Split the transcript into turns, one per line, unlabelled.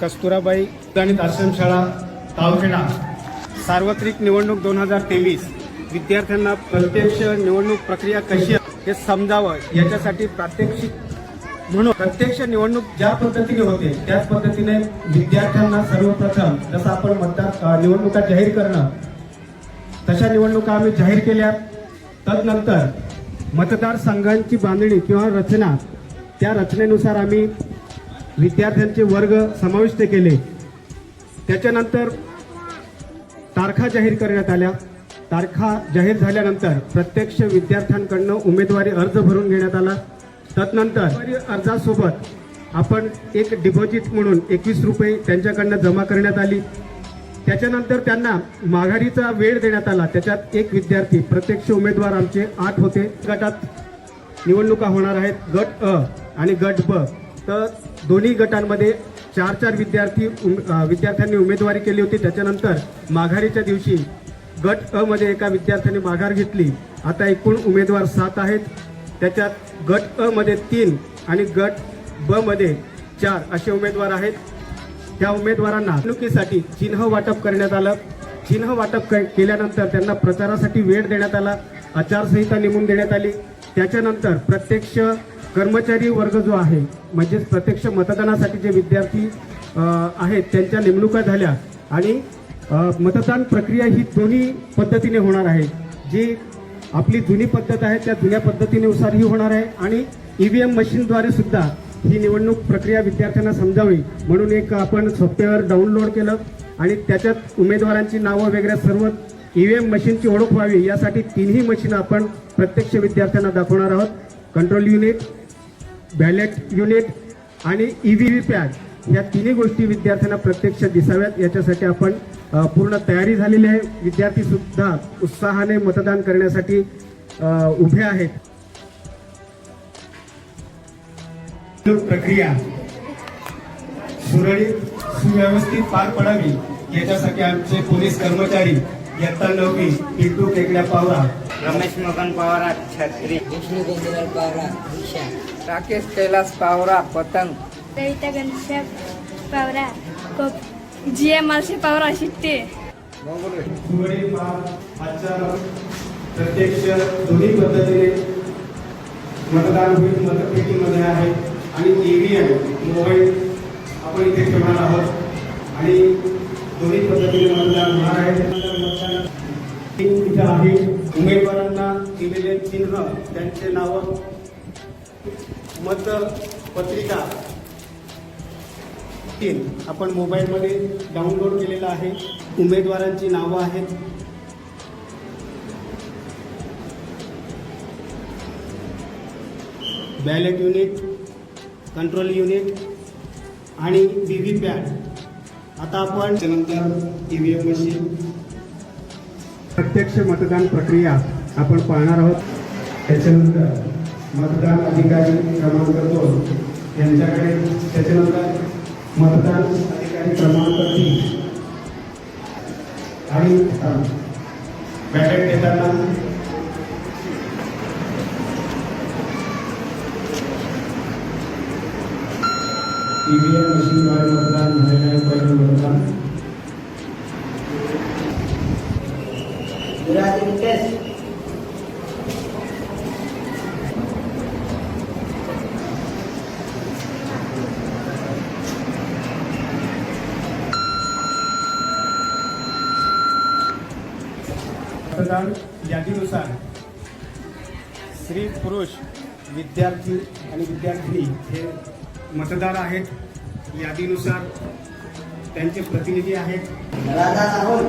कस्तुराबाई गणित आश्रमशाळा तावखेडा सार्वत्रिक निवडणूक 2023 विद्यार्थ्यांना प्रत्यक्ष निवडणूक प्रक्रिया कशी हे समजावं याच्यासाठी प्रात्यक्षिक म्हणून प्रत्यक्ष निवडणूक ज्या पद्धतीने होते त्याच पद्धतीने विद्यार्थ्यांना सर्वप्रथम जसं आपण निवडणुका जाहीर करणं तशा निवडणुका आम्ही जाहीर केल्या। तदनंतर मतदारसंघांची बांधणी किंवा रचना त्या रचनेनुसार आम्ही विद्यार्थ्यांचे वर्ग समाविष्ट केले। त्याच्यानंतर तारखा जाहीर करण्यात आल्या। तारखा जाहीर झाल्यानंतर प्रत्यक्ष विद्यार्थ्यांकडून उमेदवारी अर्ज भरून घेण्यात आला। तदनंतर अर्जासोबत आपण एक डिपॉझिट म्हणून 21 रुपये त्यांच्याकडून जमा करण्यात आली। त्याच्यानंतर त्यांना माघारीचा वेळ देण्यात आला। त्याच्यात एक विद्यार्थी प्रत्यक्ष उमेदवार आमचे 8 होते। गटात निवडणुका होणार आहेत, गट अ आणि गट ब। तर दोन्ही गटांमध्ये 4 विद्यार्थ्यांनी उमेदवारी केली होती। त्याच्यानंतर माघारीच्या दिवशी गट अ मध्ये एका विद्यार्थ्याने माघार घेतली। आता एकूण उमेदवार 7 आहेत। त्याच्यात गट अ मध्ये 3 आणि गट ब मध्ये 4 असे उमेदवार आहेत। त्या उमेदवारांना निवडणुकीसाठी चिन्ह वाटप करण्यात आलं। चिन्ह वाटप केल्यानंतर त्यांना प्रचारासाठी वेळ देण्यात आला। आचारसंहिता नेमून देण्यात आली। त्याच्यानंतर प्रत्यक्ष कर्मचारी वर्ग जो आहे म्हणजे प्रत्यक्ष मतदानासाठी जे विद्यार्थी आहेत त्यांच्या नेमणुका झाल्या आणि मतदान प्रक्रिया ही दोन्ही पद्धतीने होणार आहे। जी आपली जुनी पद्धत आहे त्या जुन्या पद्धतीनुसार ही होणार आहे आणि ईव्हीएम मशीनद्वारे सुद्धा ही निवडणूक प्रक्रिया विद्यार्थ्यांना समजावी म्हणून एक आपण सॉफ्टवेअर डाउनलोड केलं आणि त्याच्यात उमेदवारांची नावं वगैरे सर्व ईव्हीएम मशीनची ओळख व्हावी यासाठी 3ही मशीन आपण प्रत्यक्ष विद्यार्थ्यांना दाखवणार आहोत। कंट्रोल युनिट, बॅलेट युनिट आणि ईव्हीपॅट या तिन्ही गोष्टी विद्यार्थ्यांना प्रत्यक्ष दिसाव्यात याच्यासाठी आपण पूर्ण तयारी झालेली आहे। विद्यार्थी सुद्धा उत्साहाने मतदान करण्यासाठी उभे आहेत। प्रक्रिया सुरळीत सुव्यवस्थित पार पडावी याच्यासाठी आमचे पोलीस कर्मचारी इयत्ता 9वी पिंटू केकड्या पावरा,
रमेश मगन पवारा छत्री,
विष्णू गोंधळ पावरा दिशा,
राकेश कैलास पावरा पतंग,
कविता घनश्याम पावरा जीएम मालसे पावरा शिट्टे।
सुरळीत पार आजच्या प्रत्यक्ष दोन्ही पद्धतीने मतदान होईल। मतपेटीमध्ये आहे आणि ईव्हीएम मोबाईल आपण इथे ठेवणार आहोत आणि दोन्ही पद्धतीने मतदान होणार आहे। इथे आहे उमेदवारांना दिलेले चिन्ह त्यांचे नाव मतपत्रिका 3 आपण मोबाईलमध्ये डाउनलोड केलेला आहे। उमेदवारांची नावं आहेत। बॅलेट युनिट, कंट्रोल युनिट आणि व्हीव्हीपॅट। आता आपण त्यानंतर ईव्हीएम मशीन प्रत्यक्ष मतदान प्रक्रिया आपण पाहणार आहोत। त्याच्यानंतर मतदान अधिकारी क्रमांक 2 यांच्याकडे, त्याच्यानंतर मतदान अधिकारी क्रमांक 3 आणि बॅलेट देताना ईव्हीएम मशीनद्वारे मतदान झालेलं आहे। पहिलं मतदान मतदान यादीनुसार स्त्री पुरुष विद्यार्थी आणि विद्यार्थिनी हे मतदार आहेत। यादीनुसार त्यांचे प्रतिनिधी आहेत।
राधा साहुल